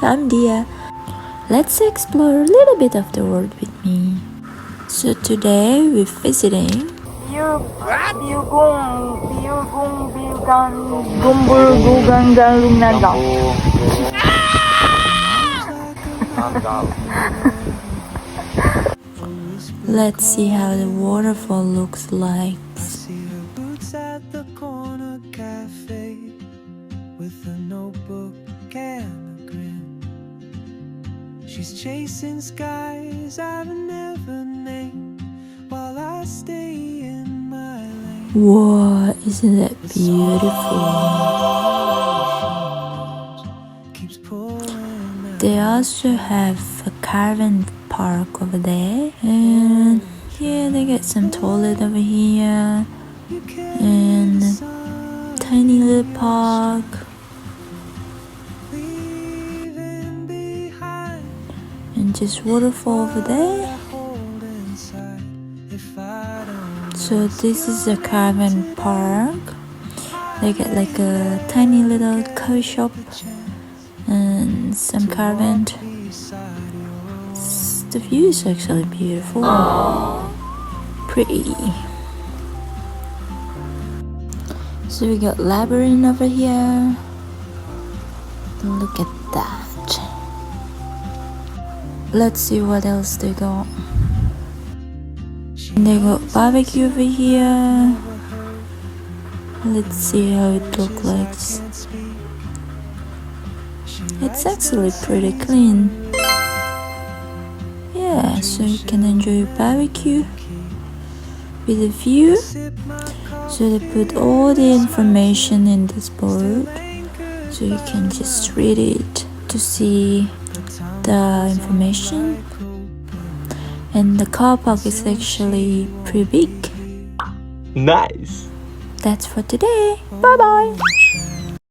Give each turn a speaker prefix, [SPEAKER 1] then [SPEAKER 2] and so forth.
[SPEAKER 1] I'm Dia. Let's explore a little bit of the world with me. So today we're visiting Let's see how the waterfall looks like.
[SPEAKER 2] With a notebook and a grin. She's chasing skies I've never named while I stay in my lane.
[SPEAKER 1] Wow, isn't that beautiful? They also have a caravan park over there, and yeah, they got some toilet over here and a tiny little park. And just waterfall over there. So this is a caravan park. They get like a tiny little coffee shop and some caravan. The view is actually beautiful. Pretty. So we got labyrinth over here. Look at that. Let's see what else they got. They got barbecue over here. Let's see how it looks like. It's actually pretty clean. Yeah, so you can enjoy barbecue with a view. So they put all the information in this board, so you can just read it to see the information. And the car park is actually pretty big.
[SPEAKER 3] Nice.
[SPEAKER 1] That's for today. Bye bye.